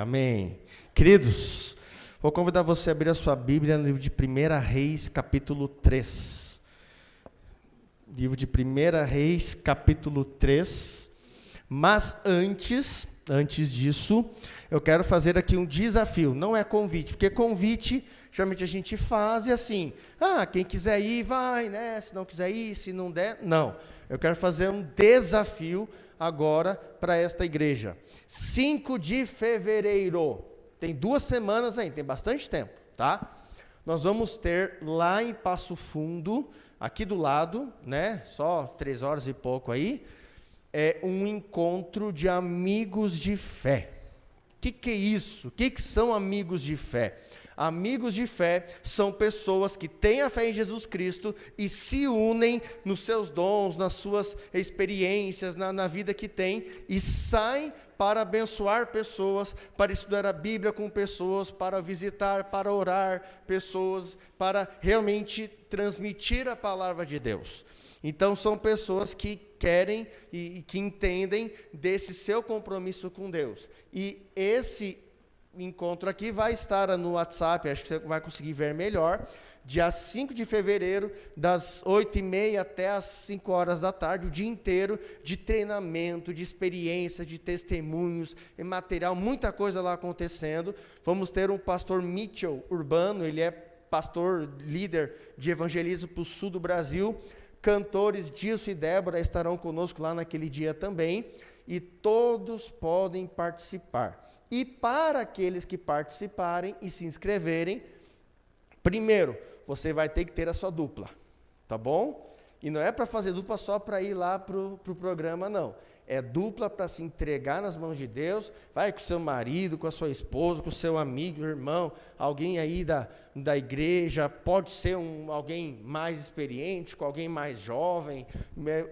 Amém. Queridos, vou convidar você a abrir a sua Bíblia no livro de 1 Reis, capítulo 3. Livro de 1 Reis, capítulo 3. Mas antes disso, eu quero fazer aqui um desafio. Não é convite, porque convite, geralmente a gente faz e assim, quem quiser ir, vai, né? Se não quiser ir, se não der, não. Eu quero fazer um desafio agora para esta igreja. 5 de fevereiro, tem 2 semanas ainda, tem bastante tempo, tá? Nós vamos ter lá em Passo Fundo, aqui do lado, né? Só 3 horas e pouco aí, um encontro de amigos de fé. O que é isso? O que são amigos de fé? Amigos de fé são pessoas que têm a fé em Jesus Cristo e se unem nos seus dons, nas suas experiências, na vida que têm, e saem para abençoar pessoas, para estudar a Bíblia com pessoas, para visitar, para orar pessoas, para realmente transmitir a palavra de Deus. Então, são pessoas que querem e que entendem desse seu compromisso com Deus. E esse encontro aqui vai estar no WhatsApp, acho que você vai conseguir ver melhor, dia 5 de fevereiro, das 8h30 até as 5 horas da tarde, o dia inteiro de treinamento, de experiência, de testemunhos, e material, muita coisa lá acontecendo. Vamos ter um pastor Mitchell Urbano, ele é pastor, líder de evangelismo para o sul do Brasil. Cantores Dilson e Débora estarão conosco lá naquele dia também, e todos podem participar. E para aqueles que participarem e se inscreverem, primeiro, você vai ter que ter a sua dupla, tá bom? E não é para fazer dupla só para ir lá para o programa, não. É dupla para se entregar nas mãos de Deus, vai com o seu marido, com a sua esposa, com o seu amigo, irmão, alguém aí da igreja, pode ser alguém mais experiente, com alguém mais jovem.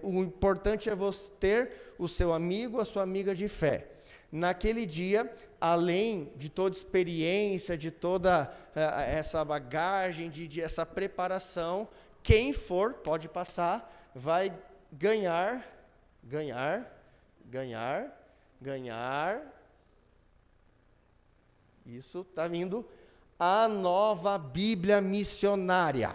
O importante é você ter o seu amigo, a sua amiga de fé. Naquele dia, além de toda experiência, de toda essa bagagem, de essa preparação, quem for, pode passar, vai ganhar, isso está vindo, a nova Bíblia missionária.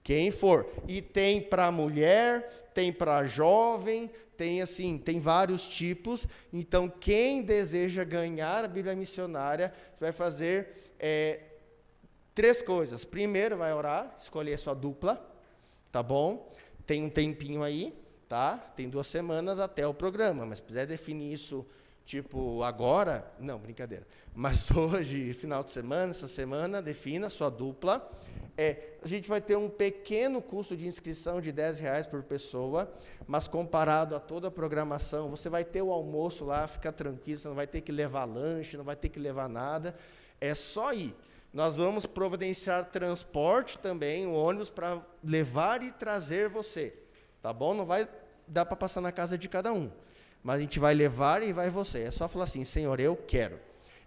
Quem for, e tem para mulher, tem para jovem, tem vários tipos. Então, quem deseja ganhar a Bíblia missionária, vai fazer 3 coisas. Primeiro, vai orar, escolher sua dupla, tá bom? Tem um tempinho aí, tá? Tem 2 semanas até o programa, mas se quiser definir isso, tipo, agora, não, brincadeira. Mas hoje, final de semana, essa semana, defina sua dupla. A gente vai ter um pequeno custo de inscrição de R$10 por pessoa, mas comparado a toda a programação, você vai ter o almoço lá, fica tranquilo, você não vai ter que levar lanche, não vai ter que levar nada, é só ir. Nós vamos providenciar transporte também, um ônibus para levar e trazer você, tá bom? Não vai dar para passar na casa de cada um, mas a gente vai levar e vai você. É só falar assim: Senhor, eu quero.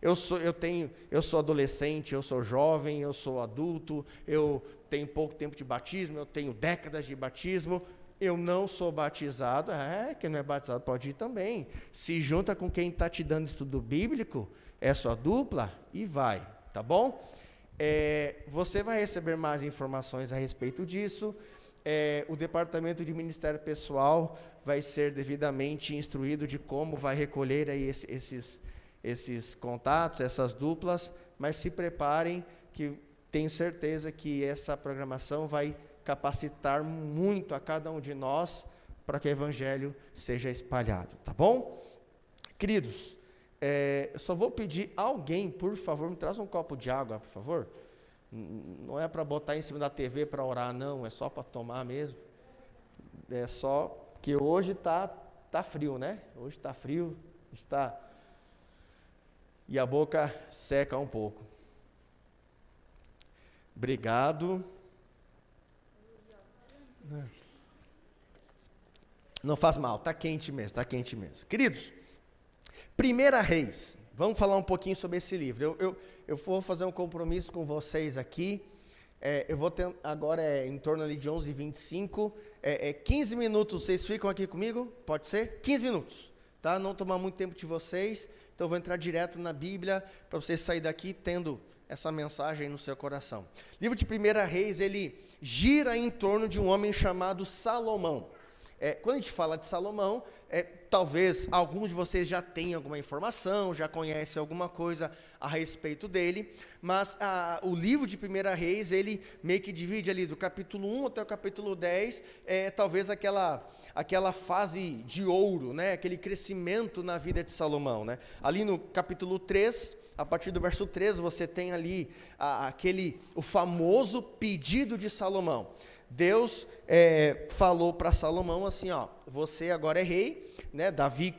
Eu sou adolescente, eu sou jovem, eu sou adulto, eu tenho pouco tempo de batismo, eu tenho décadas de batismo, eu não sou batizado. Quem não é batizado pode ir também. Se junta com quem está te dando estudo bíblico, é sua dupla e vai, tá bom? Você vai receber mais informações a respeito disso. O departamento de ministério pessoal vai ser devidamente instruído de como vai recolher aí esses contatos, essas duplas, mas se preparem, que tenho certeza que essa programação vai capacitar muito a cada um de nós para que o evangelho seja espalhado, tá bom? Queridos, eu só vou pedir alguém, por favor, me traz um copo de água, por favor. Não é para botar em cima da TV para orar, não, é só para tomar mesmo. É só que hoje tá frio, né? Hoje está frio, está... E a boca seca um pouco. Obrigado. Não faz mal, está quente mesmo, Queridos, 1 Reis, vamos falar um pouquinho sobre esse livro. Eu vou fazer um compromisso com vocês aqui. Eu vou ter, agora em torno ali de 11h25, 15 minutos, vocês ficam aqui comigo? Pode ser? 15 minutos, tá? Não tomar muito tempo de vocês. Então eu vou entrar direto na Bíblia para você sair daqui tendo essa mensagem no seu coração. O livro de 1 Reis, ele gira em torno de um homem chamado Salomão. Quando a gente fala de Salomão, talvez alguns de vocês já tenham alguma informação, já conhecem alguma coisa a respeito dele, mas o livro de 1 Reis, ele meio que divide ali do capítulo 1 até o capítulo 10, talvez aquela fase de ouro, né? Aquele crescimento na vida de Salomão, né? Ali no capítulo 3, a partir do verso 13, você tem ali o famoso pedido de Salomão. Deus falou para Salomão assim, você agora é rei, né? Davi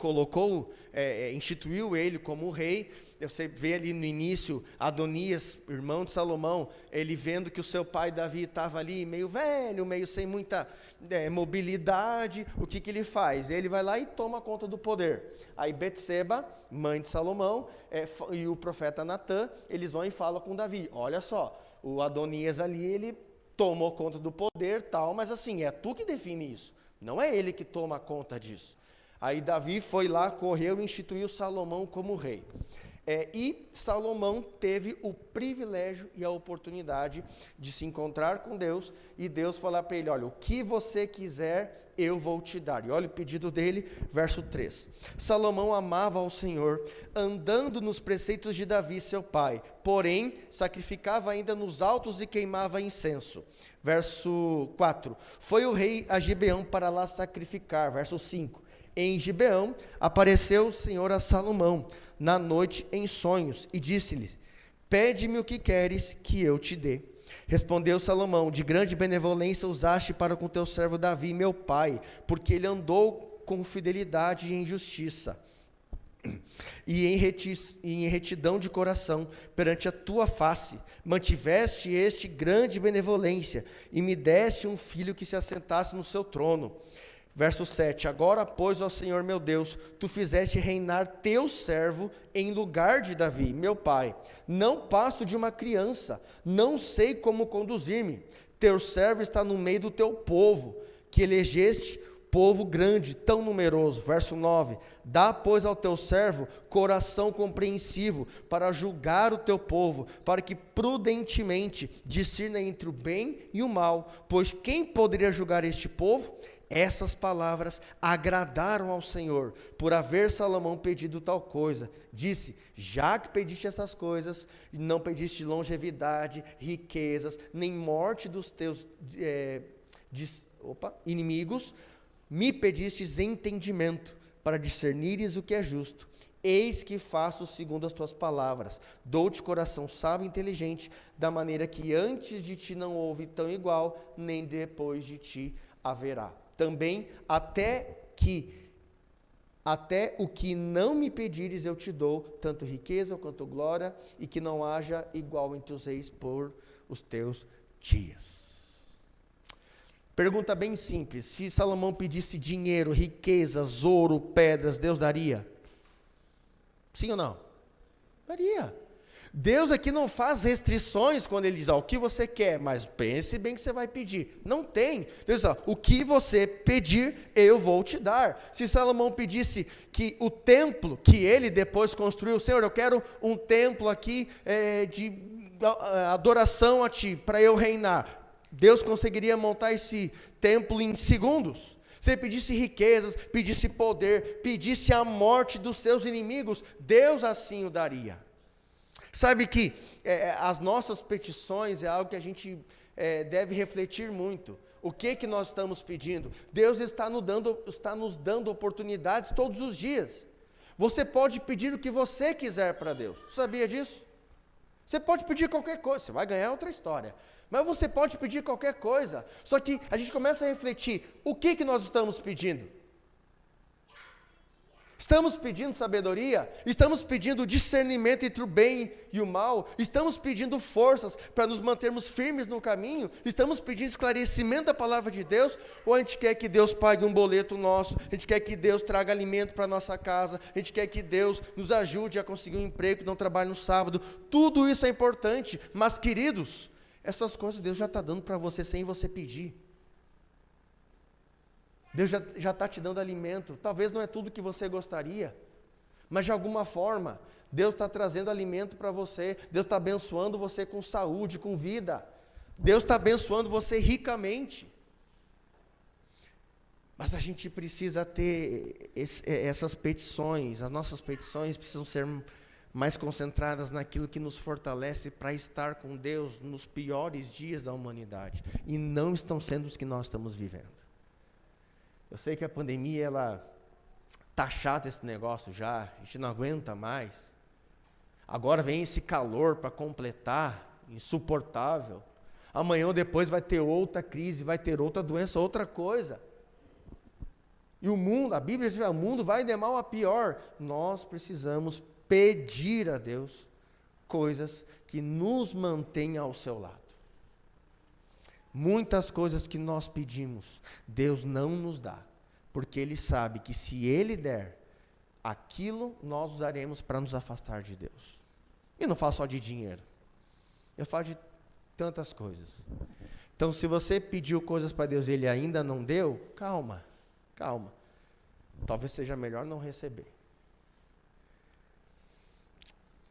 instituiu ele como rei. Você vê ali no início, Adonias, irmão de Salomão, ele vendo que o seu pai Davi estava ali meio velho, meio sem muita mobilidade, o que ele faz? Ele vai lá e toma conta do poder. Aí Betseba, mãe de Salomão, e o profeta Natã, eles vão e falam com Davi, olha só, o Adonias ali, ele tomou conta do poder, tal, mas assim, é tu que define isso, não é ele que toma conta disso. Aí Davi foi lá, correu e instituiu Salomão como rei. E Salomão teve o privilégio e a oportunidade de se encontrar com Deus, e Deus falar para ele, olha, o que você quiser, eu vou te dar. E olha o pedido dele, verso 3. Salomão amava ao Senhor, andando nos preceitos de Davi, seu pai, porém, sacrificava ainda nos altos e queimava incenso. Verso 4. Foi o rei a Gibeão para lá sacrificar. Verso 5. Em Gibeão apareceu o Senhor a Salomão na noite em sonhos, e disse-lhe, pede-me o que queres que eu te dê. Respondeu Salomão, de grande benevolência usaste para com teu servo Davi, meu pai, porque ele andou com fidelidade e em justiça, e em retidão de coração, perante a tua face, mantiveste este grande benevolência, e me deste um filho que se assentasse no seu trono. Verso 7, agora, pois, ó Senhor meu Deus, tu fizeste reinar teu servo em lugar de Davi, meu pai. Não passo de uma criança, não sei como conduzir-me. Teu servo está no meio do teu povo, que elegeste povo grande, tão numeroso. Verso 9, dá, pois, ao teu servo coração compreensivo, para julgar o teu povo, para que prudentemente discirna entre o bem e o mal. Pois quem poderia julgar este povo? Essas palavras agradaram ao Senhor, por haver Salomão pedido tal coisa. Disse, já que pediste essas coisas, não pediste longevidade, riquezas, nem morte dos teus inimigos, me pedistes entendimento, para discernires o que é justo. Eis que faço segundo as tuas palavras, dou-te coração sábio e inteligente, da maneira que antes de ti não houve tão igual, nem depois de ti haverá. Também até o que não me pedires eu te dou, tanto riqueza quanto glória, e que não haja igual entre os reis por os teus dias. Pergunta bem simples, se Salomão pedisse dinheiro, riquezas, ouro, pedras, Deus daria? Sim ou não? Daria. Deus aqui não faz restrições quando ele diz, o que você quer, mas pense bem que você vai pedir. Não tem. Deus diz, o que você pedir, eu vou te dar. Se Salomão pedisse que o templo que ele depois construiu, Senhor, eu quero um templo aqui de adoração a ti, para eu reinar. Deus conseguiria montar esse templo em segundos. Se ele pedisse riquezas, pedisse poder, pedisse a morte dos seus inimigos, Deus assim o daria. Sabe que as nossas petições é algo que a gente deve refletir muito. O que nós estamos pedindo? Deus está nos dando oportunidades todos os dias. Você pode pedir o que você quiser para Deus. Sabia disso? Você pode pedir qualquer coisa, você vai ganhar outra história. Mas você pode pedir qualquer coisa. Só que a gente começa a refletir, o que nós estamos pedindo? Estamos pedindo sabedoria? Estamos pedindo discernimento entre o bem e o mal? Estamos pedindo forças para nos mantermos firmes no caminho? Estamos pedindo esclarecimento da palavra de Deus? Ou a gente quer que Deus pague um boleto nosso? A gente quer que Deus traga alimento para a nossa casa? A gente quer que Deus nos ajude a conseguir um emprego, que não trabalhe no sábado? Tudo isso é importante, mas queridos, essas coisas Deus já está dando para você sem você pedir. Deus já está te dando alimento. Talvez não é tudo que você gostaria, Mas de alguma forma, Deus está trazendo alimento para você, Deus está abençoando você com saúde, com vida, Deus está abençoando você ricamente. Mas a gente precisa ter essas petições, as nossas petições precisam ser mais concentradas naquilo que nos fortalece para estar com Deus nos piores dias da humanidade, e não estão sendo os que nós estamos vivendo. Eu sei que a pandemia, ela está chata esse negócio já, a gente não aguenta mais. Agora vem esse calor para completar, insuportável. Amanhã ou depois vai ter outra crise, vai ter outra doença, outra coisa. E o mundo, a Bíblia diz que o mundo vai de mal a pior. Nós precisamos pedir a Deus coisas que nos mantenham ao seu lado. Muitas coisas que nós pedimos, Deus não nos dá, porque Ele sabe que se Ele der, aquilo nós usaremos para nos afastar de Deus. E não falo só de dinheiro, eu falo de tantas coisas. Então, se você pediu coisas para Deus e Ele ainda não deu, calma. Talvez seja melhor não receber.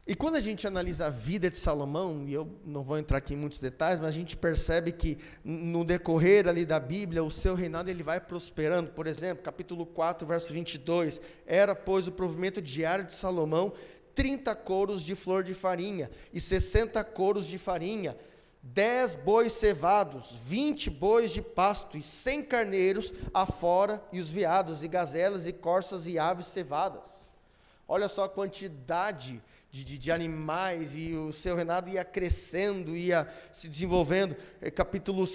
E quando a gente analisa a vida de Salomão, e eu não vou entrar aqui em muitos detalhes, mas a gente percebe que no decorrer ali da Bíblia, o seu reinado ele vai prosperando. Por exemplo, capítulo 4, verso 22, era, pois, o provimento diário de Salomão 30 coros de flor de farinha e 60 coros de farinha, 10 bois cevados, 20 bois de pasto e 100 carneiros afora, e os veados e gazelas e corças e aves cevadas. Olha só a quantidade de animais, e o seu reinado ia crescendo, ia se desenvolvendo. Capítulo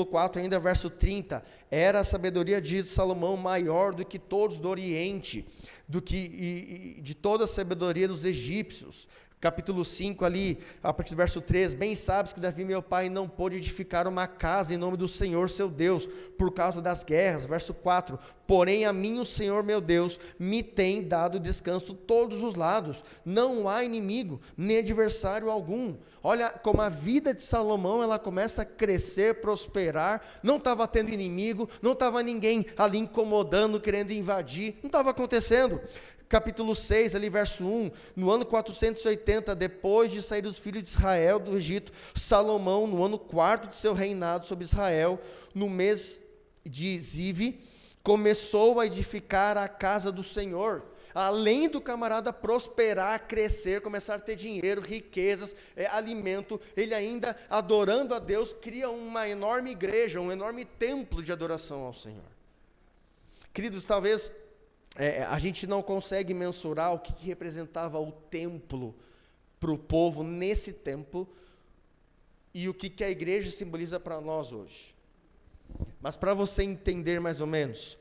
4 ainda, verso 30, era a sabedoria de Salomão maior do que todos do Oriente, de toda a sabedoria dos egípcios. Capítulo 5 ali, a partir do verso 3, bem sabes que Davi meu pai não pôde edificar uma casa em nome do Senhor seu Deus, por causa das guerras. Verso 4, porém a mim o Senhor meu Deus me tem dado descanso todos os lados, não há inimigo, nem adversário algum. Olha como a vida de Salomão, ela começa a crescer, prosperar, não estava tendo inimigo, não estava ninguém ali incomodando, querendo invadir, não estava acontecendo. Capítulo 6, ali verso 1, no ano 480, depois de sair os filhos de Israel do Egito, Salomão, no ano 4 de seu reinado sobre Israel, no mês de Zive, começou a edificar a casa do Senhor. Além do camarada prosperar, crescer, começar a ter dinheiro, riquezas, alimento, ele ainda, adorando a Deus, cria uma enorme igreja, um enorme templo de adoração ao Senhor. Queridos, talvez a gente não consegue mensurar o que representava o templo para o povo nesse tempo e o que a igreja simboliza para nós hoje. Mas para você entender mais ou menos,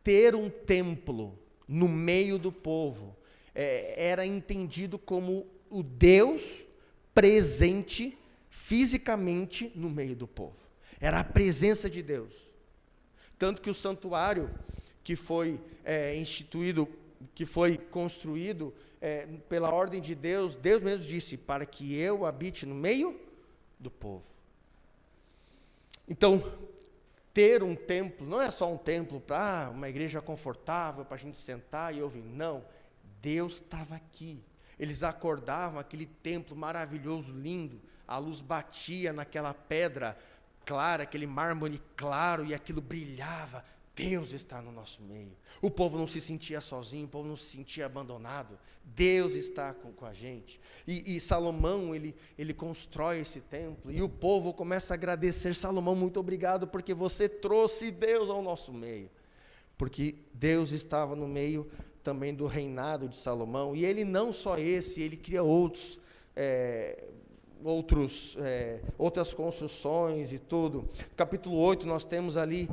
ter um templo no meio do povo era entendido como o Deus presente fisicamente no meio do povo. Era a presença de Deus. Tanto que o santuário que foi instituído, que foi construído pela ordem de Deus, Deus mesmo disse, para que eu habite no meio do povo. Então, ter um templo, não é só um templo para uma igreja confortável, para a gente sentar e ouvir, não, Deus estava aqui. Eles acordavam aquele templo maravilhoso, lindo, a luz batia naquela pedra clara, aquele mármore claro, e aquilo brilhava. Deus está no nosso meio. O povo não se sentia sozinho, o povo não se sentia abandonado. Deus está com a gente. E Salomão, ele constrói esse templo, e o povo começa a agradecer. Salomão, muito obrigado, porque você trouxe Deus ao nosso meio. Porque Deus estava no meio também do reinado de Salomão, e ele não só esse, ele cria outras construções e tudo. Capítulo 8, nós temos ali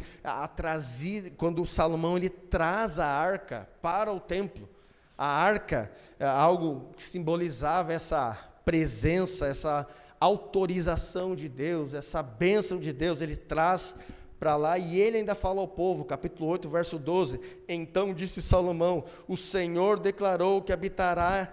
quando Salomão ele traz a arca para o templo. A arca é algo que simbolizava essa presença, essa autorização de Deus, essa bênção de Deus, ele traz para lá, e ele ainda fala ao povo, capítulo 8, verso 12, então disse Salomão, o Senhor declarou que habitará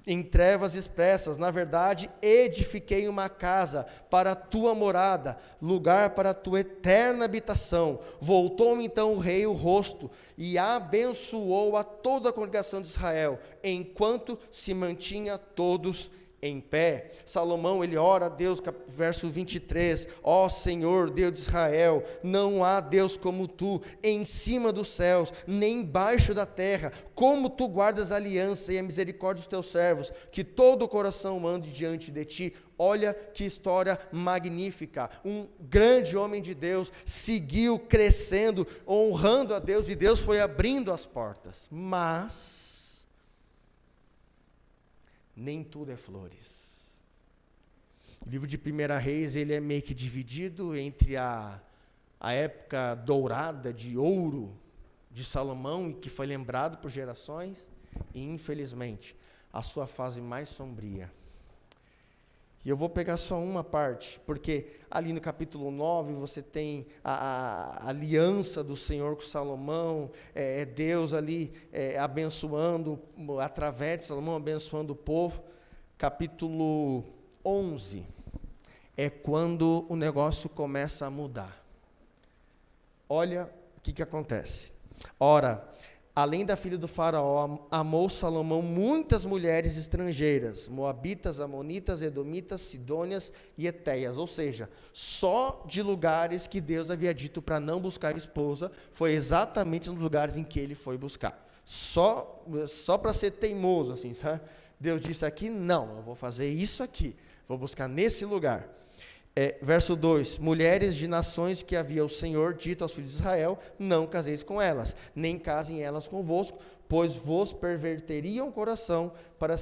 em trevas expressas. Na verdade, edifiquei uma casa para a tua morada, lugar para a tua eterna habitação. Voltou-me então o rei o rosto e abençoou a toda a congregação de Israel, enquanto se mantinha todos em pé. Salomão, ele ora a Deus, verso 23, ó Senhor, Deus de Israel, não há Deus como tu, em cima dos céus, nem embaixo da terra, como tu guardas a aliança e a misericórdia dos teus servos, que todo o coração ande diante de ti. Olha que história magnífica, um grande homem de Deus, seguiu crescendo, honrando a Deus, e Deus foi abrindo as portas, mas nem tudo é flores. O livro de 1 Reis, ele é meio que dividido entre a época dourada de ouro de Salomão, e que foi lembrado por gerações, e infelizmente, a sua fase mais sombria. E eu vou pegar só uma parte, porque ali no capítulo 9 você tem a aliança do Senhor com Salomão, Deus ali abençoando, através de Salomão, abençoando o povo. Capítulo 11 é quando o negócio começa a mudar. Olha o que acontece. Ora, além da filha do faraó, amou Salomão muitas mulheres estrangeiras, moabitas, amonitas, edomitas, sidônias e etéias, ou seja, só de lugares que Deus havia dito para não buscar esposa, foi exatamente nos lugares em que ele foi buscar. Só para ser teimoso, assim, sabe? Deus disse aqui, não, eu vou fazer isso aqui, vou buscar nesse lugar. Verso 2, mulheres de nações que havia o Senhor dito aos filhos de Israel, não caseis com elas, nem casem elas convosco, pois vos perverteriam o coração para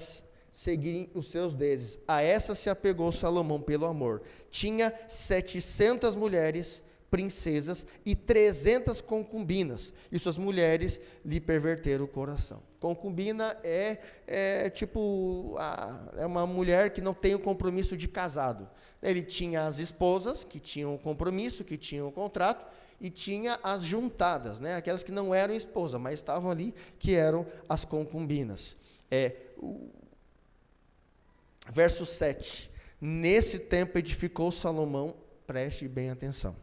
seguirem os seus deuses. A essa se apegou Salomão pelo amor. Tinha 700 mulheres, princesas, e 300 concubinas, e suas mulheres lhe perverteram o coração. Concubina é uma mulher que não tem o compromisso de casado. Ele tinha as esposas, que tinham o compromisso, que tinham o contrato, e tinha as juntadas, né? Aquelas que não eram esposa, mas estavam ali, que eram as concubinas. Verso 7. Nesse tempo edificou Salomão, preste bem atenção,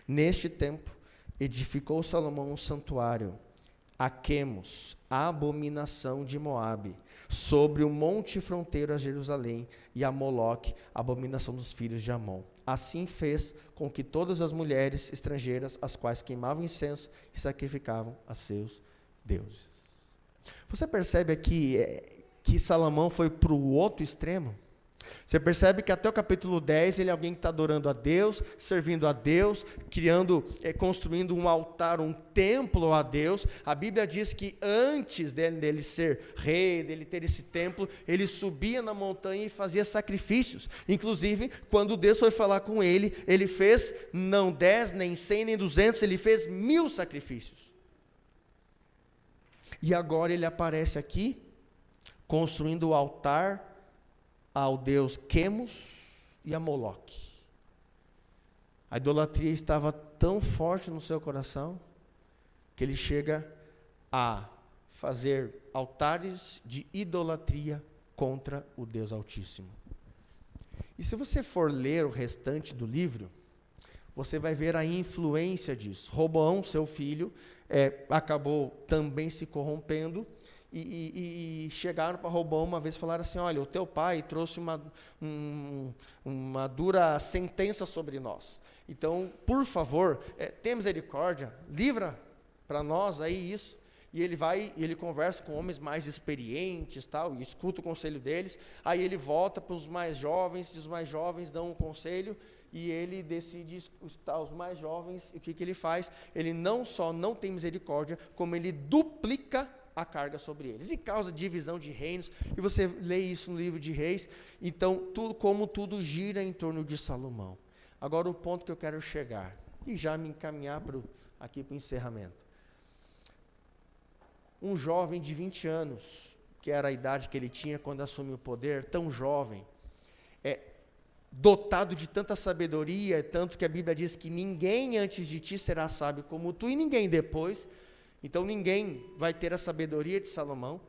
neste tempo edificou Salomão um santuário a Quemos, a abominação de Moabe, sobre o monte fronteiro a Jerusalém, e a Moloque, a abominação dos filhos de Amon. Assim fez com que todas as mulheres estrangeiras, as quais queimavam incenso e sacrificavam a seus deuses. Você percebe aqui que Salomão foi para o outro extremo? Você percebe que até o capítulo 10, ele é alguém que está adorando a Deus, servindo a Deus, construindo um altar, um templo a Deus. A Bíblia diz que antes dele ser rei, dele ter esse templo, ele subia na montanha e fazia sacrifícios. Inclusive, quando Deus foi falar com ele, ele fez não 10, nem 100, nem 200, ele fez 1000 sacrifícios. E agora ele aparece aqui, construindo o altar ao deus Quemos e a Moloque. A idolatria estava tão forte no seu coração, que ele chega a fazer altares de idolatria contra o Deus Altíssimo. E se você for ler o restante do livro, você vai ver a influência disso. Roboão, seu filho, acabou também se corrompendo, e chegaram para Roboão uma vez e falaram assim: olha, o teu pai trouxe uma dura sentença sobre nós, então, por favor, tenha misericórdia, livra para nós aí isso. E ele vai, e ele conversa com homens mais experientes, tal, e escuta o conselho deles. Aí ele volta para os mais jovens, e os mais jovens dão um conselho, e ele decide escutar os mais jovens. E o que ele faz? Ele não só não tem misericórdia, como ele duplica a carga sobre eles, e causa divisão de reinos. E você lê isso no livro de Reis. Então, tudo gira em torno de Salomão. Agora, o ponto que eu quero chegar, e já me encaminhar aqui para o encerramento. Um jovem de 20 anos, que era a idade que ele tinha quando assumiu o poder, tão jovem, dotado de tanta sabedoria, tanto que a Bíblia diz que ninguém antes de ti será sábio como tu, e ninguém depois. Então ninguém vai ter a sabedoria de Salomão.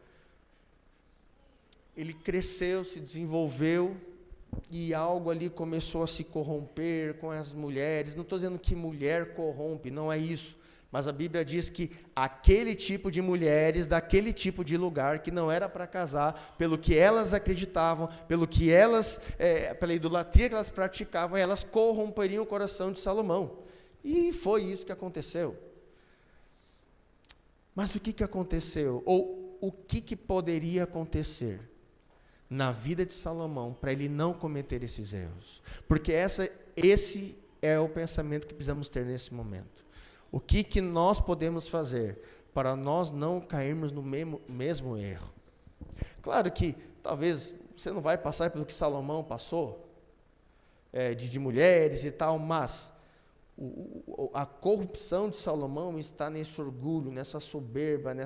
ele cresceu, se desenvolveu, e algo ali começou a se corromper com as mulheres. Não estou dizendo que mulher corrompe, não é isso. Mas a Bíblia diz que aquele tipo de mulheres, daquele tipo de lugar, que não era para casar, pelo que elas acreditavam, pelo que elas, pela idolatria que elas praticavam, elas corromperiam o coração de Salomão. E foi isso que aconteceu. Mas o que aconteceu? Ou o que poderia acontecer na vida de Salomão para ele não cometer esses erros? Porque esse é o pensamento que precisamos ter nesse momento. O que nós podemos fazer para nós não cairmos no mesmo erro? Claro que talvez você não vai passar pelo que Salomão passou, de mulheres e tal, mas a corrupção de Salomão está nesse orgulho, nessa soberba,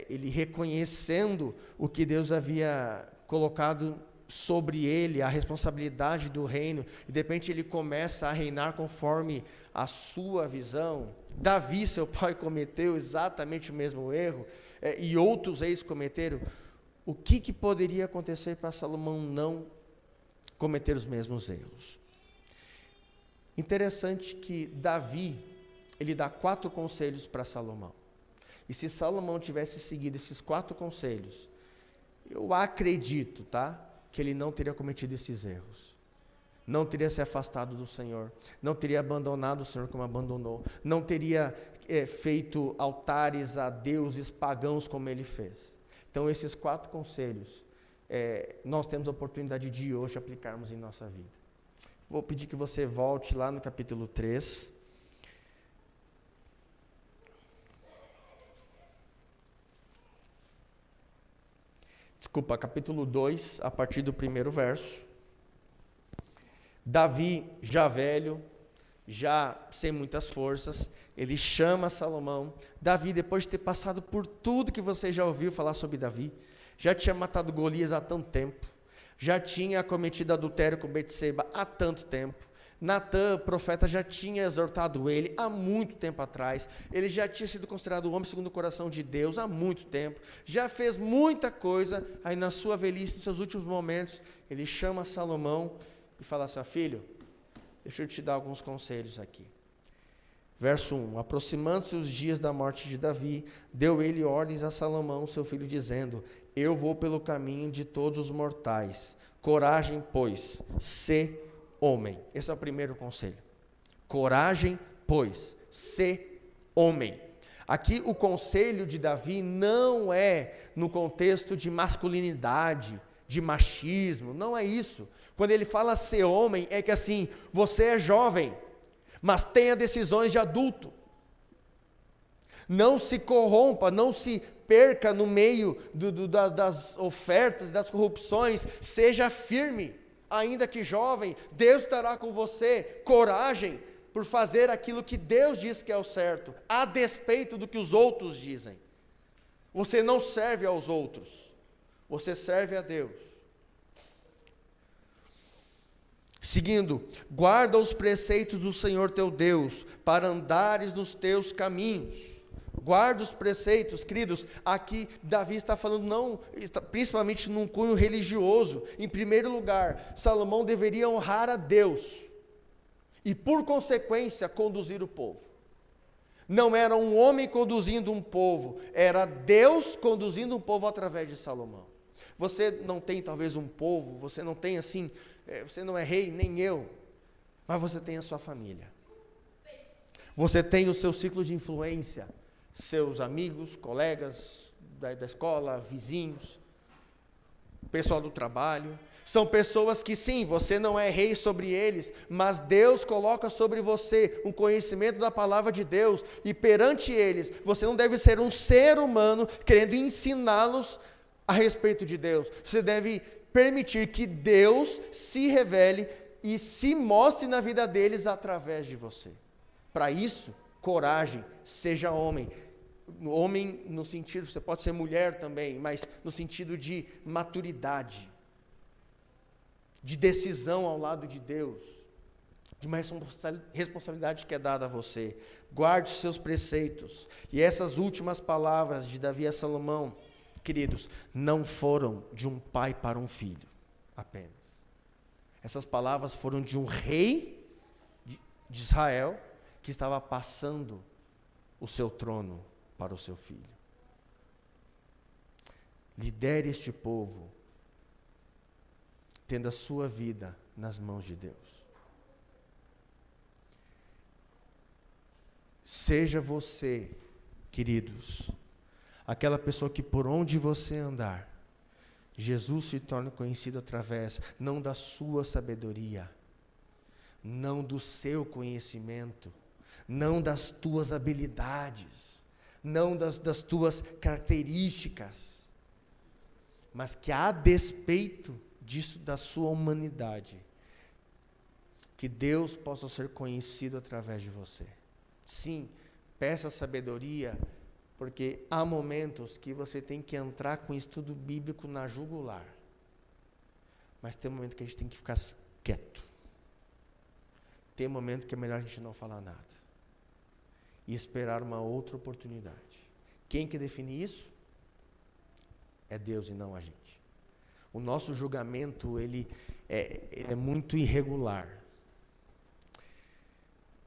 ele reconhecendo o que Deus havia colocado sobre ele, a responsabilidade do reino, e de repente ele começa a reinar conforme a sua visão. Davi, seu pai, cometeu exatamente o mesmo erro, e outros reis cometeram. O que poderia acontecer para Salomão não cometer os mesmos erros? Interessante que Davi, ele dá 4 conselhos para Salomão, e se Salomão tivesse seguido esses 4 conselhos, eu acredito, que ele não teria cometido esses erros, não teria se afastado do Senhor, não teria abandonado o Senhor como abandonou, não teria feito altares a deuses pagãos como ele fez. Então esses 4 conselhos, nós temos a oportunidade de hoje aplicarmos em nossa vida. Vou pedir que você volte lá no capítulo 3, capítulo 2, a partir do 1º verso. Davi, já velho, já sem muitas forças, ele chama Salomão. Davi, depois de ter passado por tudo que você já ouviu falar sobre Davi, já tinha matado Golias há tanto tempo, já tinha cometido adultério com Betseba há tanto tempo, Natã, profeta, já tinha exortado ele há muito tempo atrás, ele já tinha sido considerado o homem segundo o coração de Deus há muito tempo, já fez muita coisa. Aí na sua velhice, nos seus últimos momentos, ele chama Salomão e fala assim: filho, deixa eu te dar alguns conselhos aqui. Verso 1, aproximando-se os dias da morte de Davi, deu ele ordens a Salomão, seu filho, dizendo: eu vou pelo caminho de todos os mortais, coragem, pois, sê homem. Esse é o primeiro conselho. Coragem, pois, sê homem. Aqui o conselho de Davi não é no contexto de masculinidade, de machismo, não é isso. Quando ele fala ser homem, é que assim, você é jovem, mas tenha decisões de adulto. Não se corrompa, não se perca no meio das ofertas, das corrupções, seja firme. Ainda que jovem, Deus estará com você. Coragem por fazer aquilo que Deus diz que é o certo, a despeito do que os outros dizem. Você não serve aos outros, você serve a Deus. Seguindo, guarda os preceitos do Senhor teu Deus, para andares nos teus caminhos. Guarda os preceitos, queridos. Aqui Davi está falando principalmente num cunho religioso. Em primeiro lugar, Salomão deveria honrar a Deus e, por consequência, conduzir o povo. Não era um homem conduzindo um povo, era Deus conduzindo um povo através de Salomão. Você não tem talvez um povo, você não tem assim, você não é rei, nem eu, mas você tem a sua família. Você tem o seu ciclo de influência, seus amigos, colegas da escola, vizinhos, pessoal do trabalho. São pessoas que sim, você não é rei sobre eles, mas Deus coloca sobre você um conhecimento da palavra de Deus, e perante eles, você não deve ser um ser humano querendo ensiná-los a respeito de Deus. Você deve permitir que Deus se revele e se mostre na vida deles através de você. Para isso, coragem, seja homem. Homem no sentido, você pode ser mulher também, mas no sentido de maturidade, de decisão ao lado de Deus, de uma responsabilidade que é dada a você. Guarde os seus preceitos. E essas últimas palavras de Davi a Salomão, queridos, não foram de um pai para um filho apenas. Essas palavras foram de um rei de Israel que estava passando o seu trono para o seu filho. Lidere este povo, tendo a sua vida nas mãos de Deus. Seja você, queridos, aquela pessoa que por onde você andar, Jesus se torna conhecido através, não da sua sabedoria, não do seu conhecimento, não das tuas habilidades, não das tuas características, mas que a despeito disso, da sua humanidade, que Deus possa ser conhecido através de você. Sim, peça sabedoria, porque há momentos que você tem que entrar com estudo bíblico na jugular. Mas tem momento que a gente tem que ficar quieto. Tem momento que é melhor a gente não falar nada. E esperar uma outra oportunidade. Quem que define isso? É Deus e não a gente. O nosso julgamento, ele é muito irregular.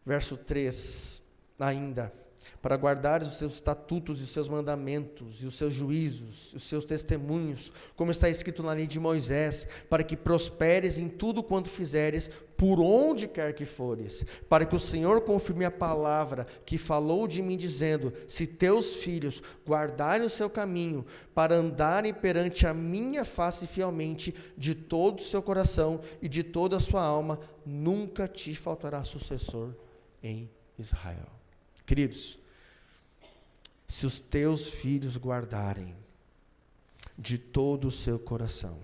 Verso 3, ainda, para guardares os seus estatutos e os seus mandamentos, e os seus juízos, e os seus testemunhos, como está escrito na lei de Moisés, para que prosperes em tudo quanto fizeres, por onde quer que fores, para que o Senhor confirme a palavra que falou de mim, dizendo, se teus filhos guardarem o seu caminho, para andarem perante a minha face fielmente, de todo o seu coração e de toda a sua alma, nunca te faltará sucessor em Israel. Queridos, se os teus filhos guardarem de todo o seu coração,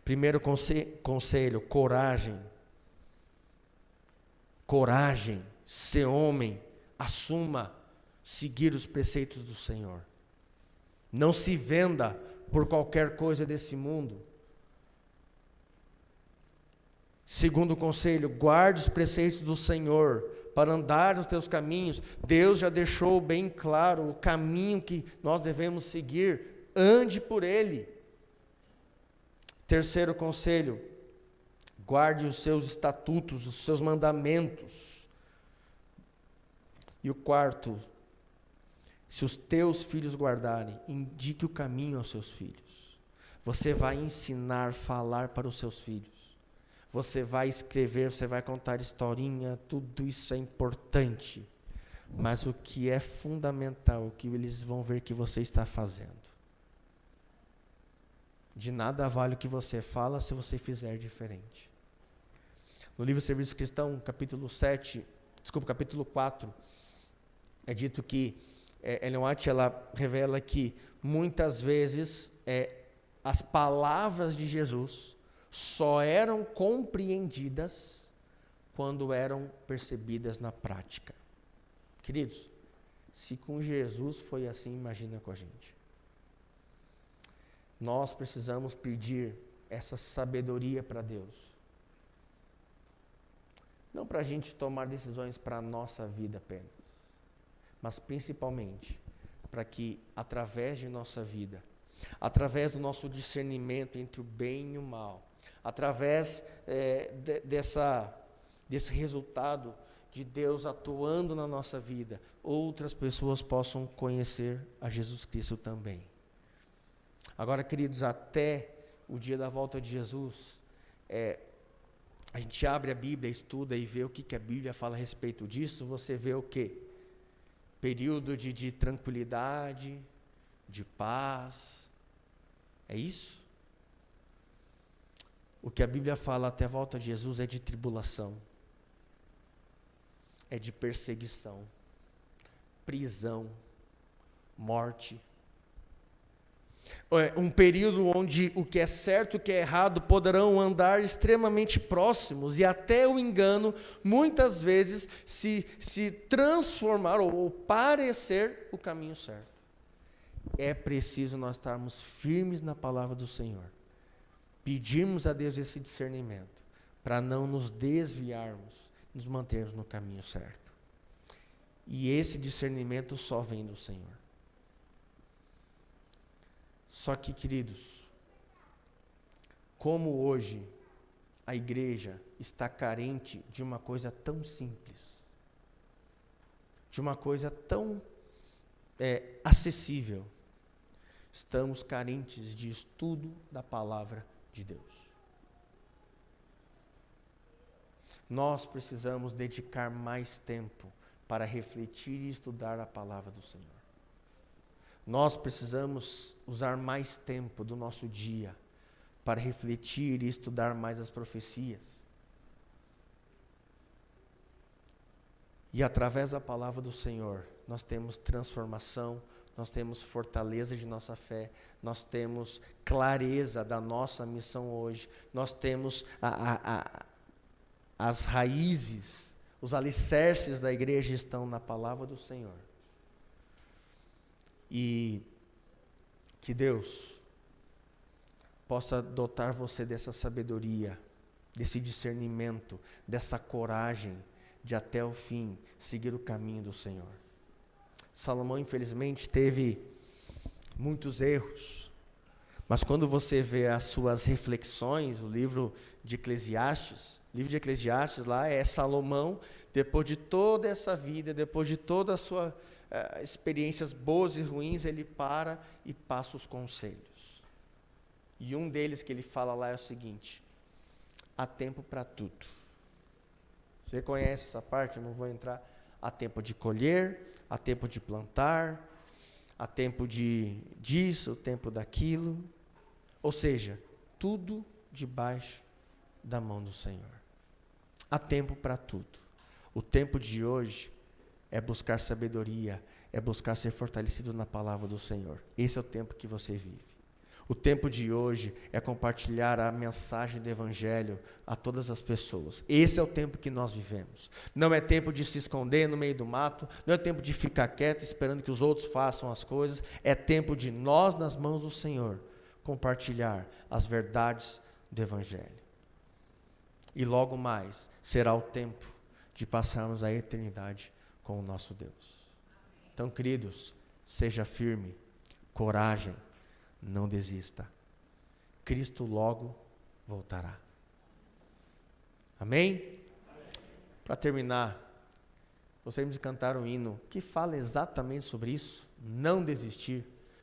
primeiro conselho, coragem, ser homem, assuma seguir os preceitos do Senhor, não se venda por qualquer coisa desse mundo. Segundo conselho, guarde os preceitos do Senhor, para andar nos teus caminhos. Deus já deixou bem claro o caminho que nós devemos seguir, ande por ele. Terceiro conselho, guarde os seus estatutos, os seus mandamentos. E o quarto, se os teus filhos guardarem, indique o caminho aos seus filhos. Você vai ensinar, falar para os seus filhos. Você vai escrever, você vai contar historinha, tudo isso é importante. Mas o que é fundamental, o que eles vão ver que você está fazendo. De nada vale o que você fala se você fizer diferente. No livro Serviço Cristão, capítulo 4, é dito que Ellen White, ela revela que muitas vezes as palavras de Jesus só eram compreendidas quando eram percebidas na prática. Queridos, se com Jesus foi assim, imagina com a gente. Nós precisamos pedir essa sabedoria para Deus. Não para a gente tomar decisões para a nossa vida apenas, mas principalmente para que, através de nossa vida, através do nosso discernimento entre o bem e o mal, através desse resultado de Deus atuando na nossa vida, outras pessoas possam conhecer a Jesus Cristo também. Agora, queridos, até o dia da volta de Jesus, a gente abre a Bíblia, estuda e vê o que a Bíblia fala a respeito disso. Você vê o quê? Período de tranquilidade, de paz. É isso? O que a Bíblia fala até a volta de Jesus é de tribulação, é de perseguição, prisão, morte. É um período onde o que é certo e o que é errado poderão andar extremamente próximos e até o engano, muitas vezes, se transformar ou parecer o caminho certo. É preciso nós estarmos firmes na palavra do Senhor. Pedirmos a Deus esse discernimento, para não nos desviarmos, nos mantermos no caminho certo. E esse discernimento só vem do Senhor. Só que, queridos, como hoje a igreja está carente de uma coisa tão simples, de uma coisa tão acessível, estamos carentes de estudo da palavra de Deus. Nós precisamos dedicar mais tempo para refletir e estudar a palavra do Senhor. Nós precisamos usar mais tempo do nosso dia para refletir e estudar mais as profecias. E através da palavra do Senhor, nós temos transformação, nós temos fortaleza de nossa fé, nós temos clareza da nossa missão hoje, nós temos as raízes, os alicerces da igreja estão na palavra do Senhor. E que Deus possa dotar você dessa sabedoria, desse discernimento, dessa coragem de até o fim seguir o caminho do Senhor. Salomão, infelizmente, teve muitos erros, mas quando você vê as suas reflexões, o livro de Eclesiastes lá é Salomão, depois de toda essa vida, depois de toda a sua experiências boas e ruins, ele para e passa os conselhos. E um deles que ele fala lá é o seguinte: há tempo para tudo. Você conhece essa parte? Eu não vou entrar. Há tempo de colher, há tempo de plantar, há tempo disso, tempo daquilo. Ou seja, tudo debaixo da mão do Senhor. Há tempo para tudo. O tempo de hoje é buscar sabedoria, é buscar ser fortalecido na palavra do Senhor. Esse é o tempo que você vive. O tempo de hoje é compartilhar a mensagem do Evangelho a todas as pessoas. Esse é o tempo que nós vivemos. Não é tempo de se esconder no meio do mato, não é tempo de ficar quieto esperando que os outros façam as coisas. É tempo de nós, nas mãos do Senhor, compartilhar as verdades do Evangelho. E logo mais será o tempo de passarmos a eternidade com o nosso Deus. Então, queridos, seja firme, coragem, não desista. Cristo logo voltará. Amém? Para terminar, gostaríamos de cantar um hino que fala exatamente sobre isso, não desistir.